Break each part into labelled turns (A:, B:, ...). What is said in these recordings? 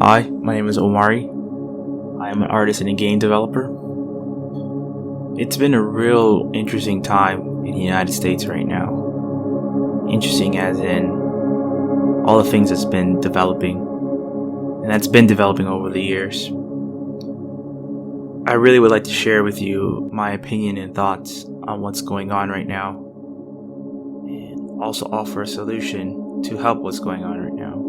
A: Hi, my name is Omari. I am an artist and a game developer. It's been a real interesting time in the United States right now. Interesting as in all the things that's been developing, and that's been developing over the years. I really would like to share with you my opinion and thoughts on what's going on right now, and also offer a solution to help what's going on right now.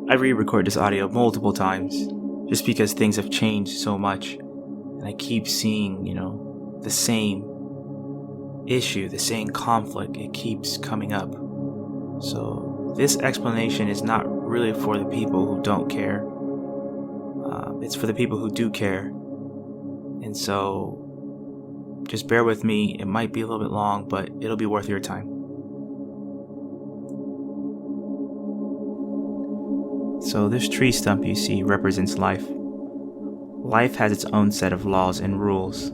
A: I re-record this audio multiple times just because things have changed so much, and I keep seeing, the same issue, the same conflict. It keeps coming up. So this explanation is not really for the people who don't care. It's for the people who do care. And so just bear with me. It might be a little bit long, but it'll be worth your time. So this tree stump you see represents life. Life has its own set of laws and rules.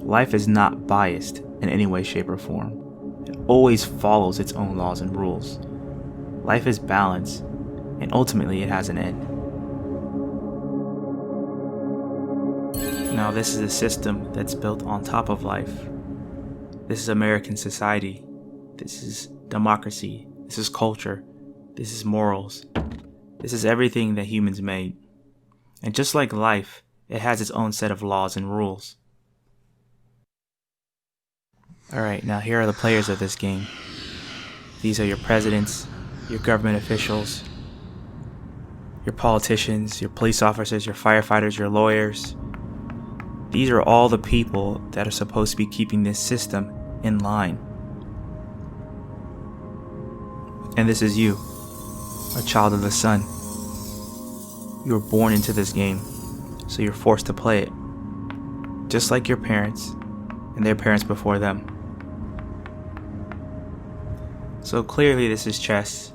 A: Life is not biased in any way, shape, or form. It always follows its own laws and rules. Life is balanced, and ultimately it has an end. Now this is a system that's built on top of life. This is American society. This is democracy. This is culture. This is morals. This is everything that humans made. And just like life, it has its own set of laws and rules. Alright, now here are the players of this game. These are your presidents, your government officials, your politicians, your police officers, your firefighters, your lawyers. These are all the people that are supposed to be keeping this system in line. And this is you. A child of the sun. You were born into this game, so you're forced to play it, just like your parents and their parents before them. So clearly this is chess,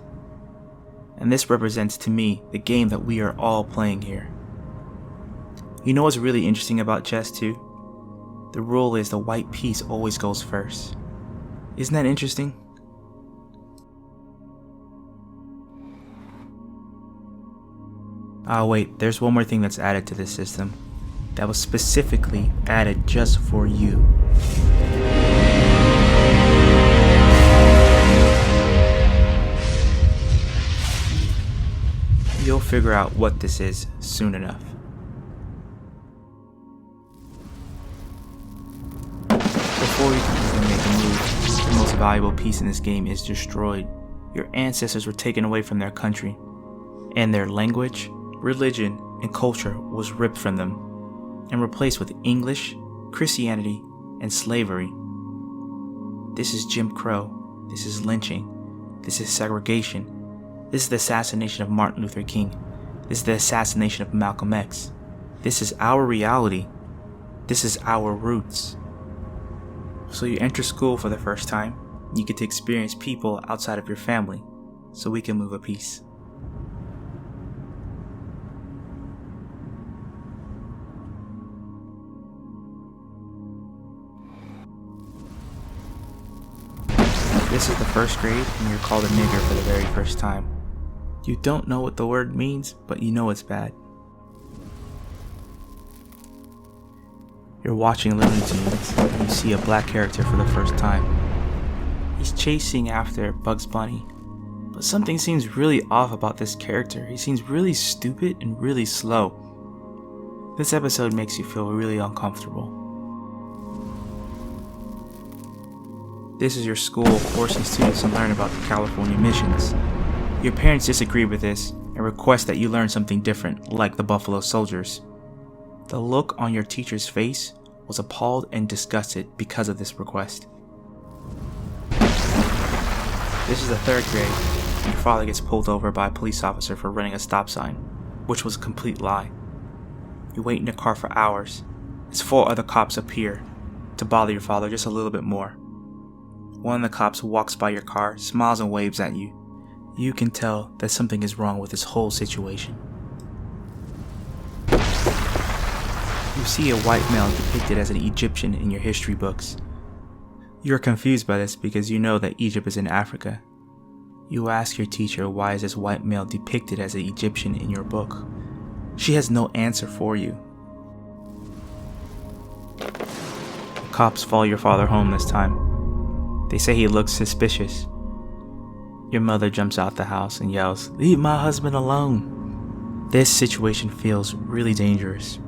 A: and this represents to me the game that we are all playing here. You know what's really interesting about chess too? The rule is the white piece always goes first. Isn't that interesting? Oh wait, there's one more thing that's added to this system that was specifically added just for you. You'll figure out what this is soon enough. Before you can even make a move, the most valuable piece in this game is destroyed. Your ancestors were taken away from their country, and their language, religion, and culture was ripped from them and replaced with English, Christianity, and slavery. This is Jim Crow. This is lynching. This is segregation. This is the assassination of Martin Luther King. This is the assassination of Malcolm X. This is our reality. This is our roots. So you enter school for the first time. You get to experience people outside of your family, so we can move a piece. This is the first grade and you're called a nigger for the very first time. You don't know what the word means, but you know it's bad. You're watching Looney Tunes and you see a black character for the first time. He's chasing after Bugs Bunny, but something seems really off about this character. He seems really stupid and really slow. This episode makes you feel really uncomfortable. This is your school forcing students to learn about the California missions. Your parents disagree with this and request that you learn something different, like the Buffalo Soldiers. The look on your teacher's face was appalled and disgusted because of this request. This is the third grade, and your father gets pulled over by a police officer for running a stop sign, which was a complete lie. You wait in your car for hours as 4 other cops appear to bother your father just a little bit more. One of the cops walks by your car, smiles and waves at you. You can tell that something is wrong with this whole situation. You see a white male depicted as an Egyptian in your history books. You're confused by this because you know that Egypt is in Africa. You ask your teacher, why is this white male depicted as an Egyptian in your book? She has no answer for you. The cops follow your father home this time. They say he looks suspicious. Your mother jumps out the house and yells, "Leave my husband alone." This situation feels really dangerous.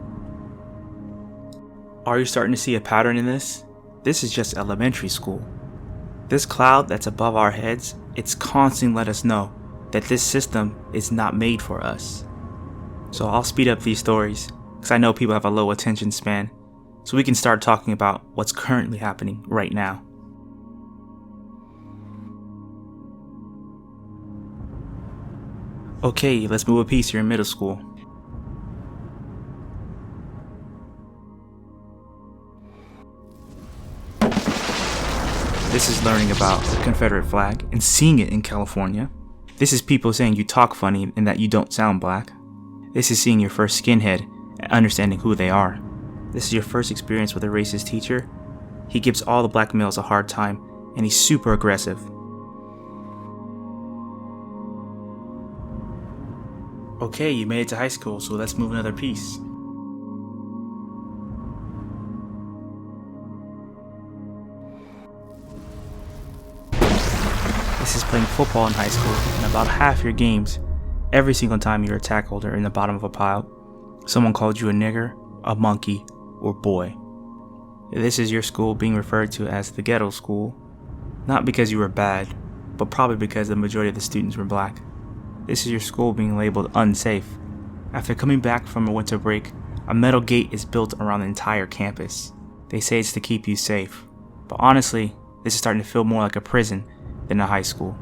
A: Are you starting to see a pattern in this? This is just elementary school. This cloud that's above our heads, it's constantly let us know that this system is not made for us. So I'll speed up these stories, because I know people have a low attention span, so we can start talking about what's currently happening right now. Okay, let's move a piece. You're in middle school. This is learning about the Confederate flag and seeing it in California. This is people saying you talk funny and that you don't sound black. This is seeing your first skinhead and understanding who they are. This is your first experience with a racist teacher. He gives all the black males a hard time and he's super aggressive. Okay, you made it to high school, so let's move another piece. This is playing football in high school, and about half your games, every single time you were tackled or in the bottom of a pile, someone called you a nigger, a monkey, or boy. This is your school being referred to as the ghetto school, not because you were bad, but probably because the majority of the students were black. This is your school being labeled unsafe. After coming back from a winter break, a metal gate is built around the entire campus. They say it's to keep you safe, but honestly, this is starting to feel more like a prison than a high school.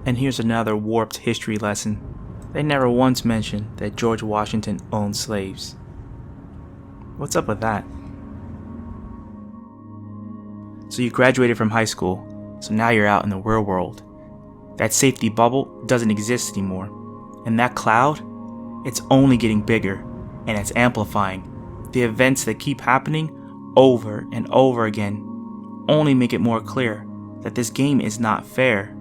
A: And here's another warped history lesson. They never once mentioned that George Washington owned slaves. What's up with that? So you graduated from high school, so now you're out in the real world. That safety bubble doesn't exist anymore. And that cloud, it's only getting bigger, and it's amplifying. The events that keep happening over and over again only make it more clear that this game is not fair.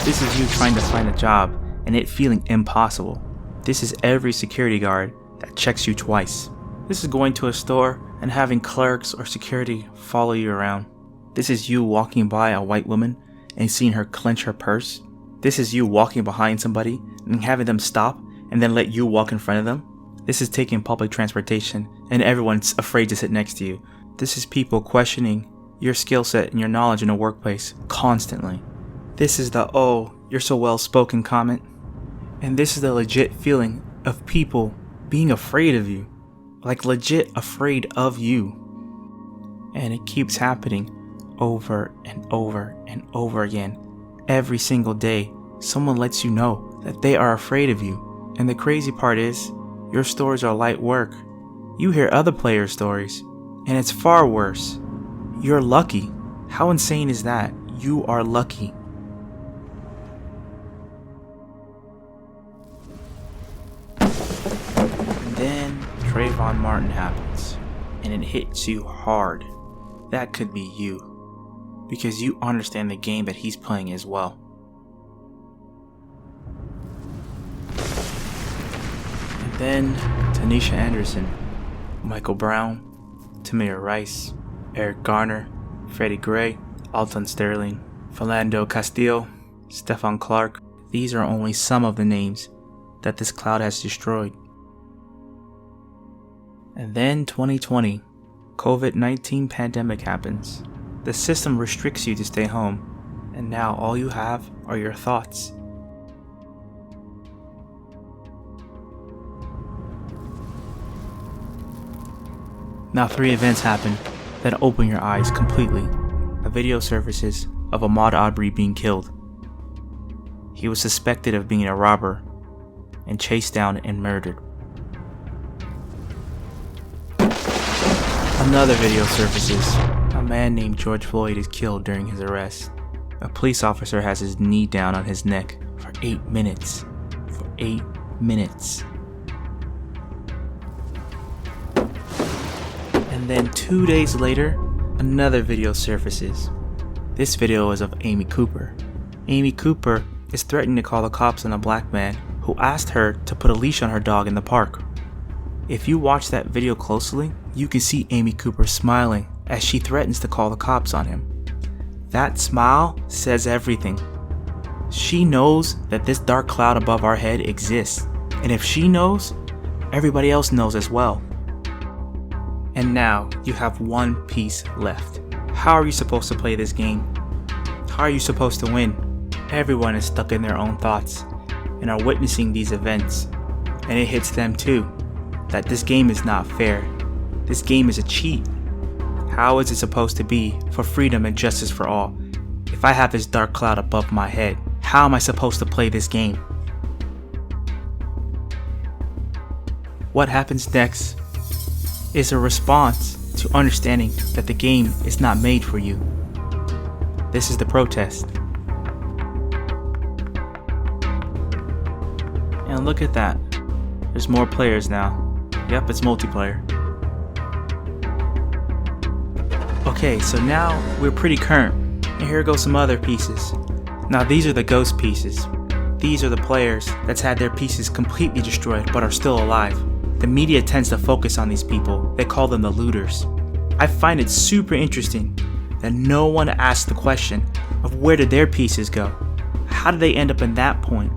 A: This is you trying to find a job and it feeling impossible. This is every security guard that checks you twice. This is going to a store and having clerks or security follow you around. This is you walking by a white woman and seeing her clench her purse. This is you walking behind somebody and having them stop and then let you walk in front of them. This is taking public transportation and everyone's afraid to sit next to you. This is people questioning your skill set and your knowledge in a workplace constantly. This is the "oh, you're so well spoken" comment. And this is the legit feeling of people being afraid of you. Like legit afraid of you. And it keeps happening over and over and over again. Every single day, someone lets you know that they are afraid of you. And the crazy part is, your stories are light work. You hear other players' stories, and it's far worse. You're lucky. How insane is that? You are lucky. And then Trayvon Martin happens, and it hits you hard. That could be you. Because you understand the game that he's playing as well. And then Tanisha Anderson, Michael Brown, Tamir Rice, Eric Garner, Freddie Gray, Alton Sterling, Philando Castile, Stephon Clark. These are only some of the names that this cloud has destroyed. And then 2020, COVID-19 pandemic happens. The system restricts you to stay home, and now all you have are your thoughts. Now 3 events happen that open your eyes completely. A video surfaces of Ahmaud Arbery being killed. He was suspected of being a robber and chased down and murdered. Another video surfaces. A man named George Floyd is killed during his arrest. A police officer has his knee down on his neck for 8 minutes. For 8 minutes. And then 2 days later, another video surfaces. This video is of Amy Cooper. Amy Cooper is threatening to call the cops on a black man who asked her to put a leash on her dog in the park. If you watch that video closely, you can see Amy Cooper smiling as she threatens to call the cops on him. That smile says everything. She knows that this dark cloud above our head exists, and if she knows, everybody else knows as well. And now you have one piece left. How are you supposed to play this game? How are you supposed to win? Everyone is stuck in their own thoughts and are witnessing these events, and it hits them too, that this game is not fair. This game is a cheat. How is it supposed to be for freedom and justice for all if I have this dark cloud above my head? How am I supposed to play this game? What happens next is a response to understanding that the game is not made for you. This is the protest. And look at that. There's more players now. Yep, it's multiplayer. Okay, so now we're pretty current. And here go some other pieces. Now these are the ghost pieces. These are the players that's had their pieces completely destroyed but are still alive. The media tends to focus on these people. They call them the looters. I find it super interesting that no one asks the question of where did their pieces go? How did they end up in that point?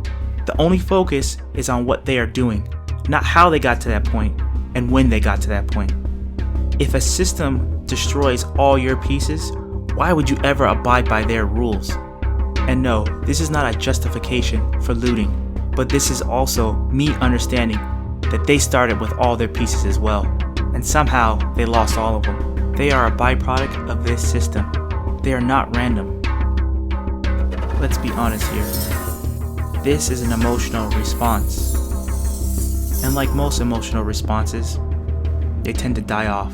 A: The only focus is on what they are doing, not how they got to that point and when they got to that point. If a system destroys all your pieces, why would you ever abide by their rules? And no, this is not a justification for looting, but this is also me understanding that they started with all their pieces as well, and somehow they lost all of them. They are a byproduct of this system. They are not random. Let's be honest here. This is an emotional response. And like most emotional responses, they tend to die off.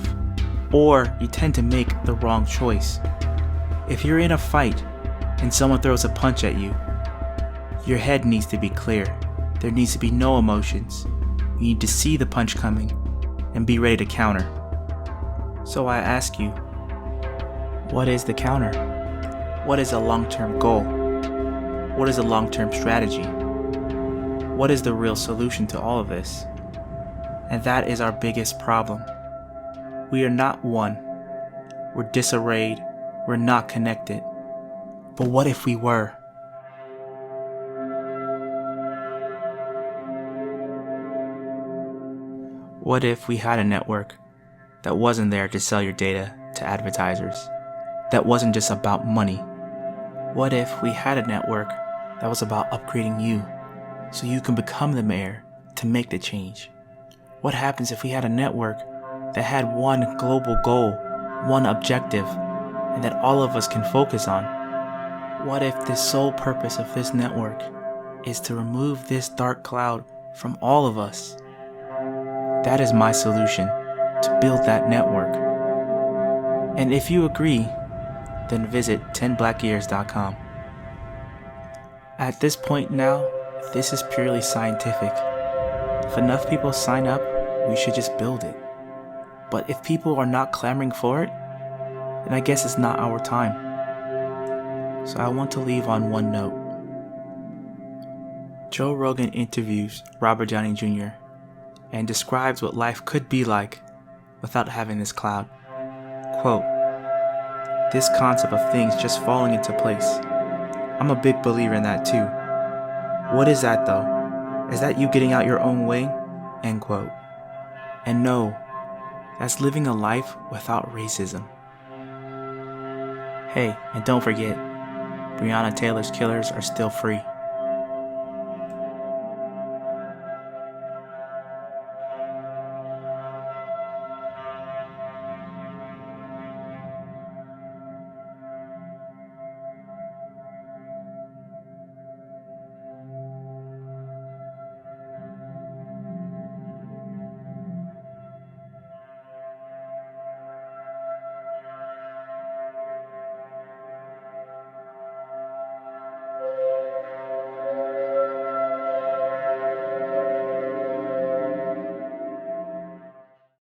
A: Or you tend to make the wrong choice. If you're in a fight and someone throws a punch at you, your head needs to be clear. There needs to be no emotions. You need to see the punch coming and be ready to counter. So I ask you, what is the counter? What is a long-term goal? What is a long-term strategy? What is the real solution to all of this? And that is our biggest problem. We are not one. We're disarrayed. We're not connected. But what if we were? What if we had a network that wasn't there to sell your data to advertisers? That wasn't just about money? What if we had a network that was about upgrading you so you can become the mayor to make the change? What happens if we had a network that had one global goal, one objective, and that all of us can focus on? What if the sole purpose of this network is to remove this dark cloud from all of us? That is my solution, to build that network. And if you agree, then visit 10blackyears.com. At this point now, this is purely scientific. If enough people sign up, we should just build it. But if people are not clamoring for it, then I guess it's not our time. So I want to leave on one note. Joe Rogan interviews Robert Downey Jr. and describes what life could be like without having this cloud. Quote, "This concept of things just falling into place. I'm a big believer in that too. What is that though? Is that you getting out your own way?" End quote. And no, that's living a life without racism. Hey, and don't forget, Breonna Taylor's killers are still free.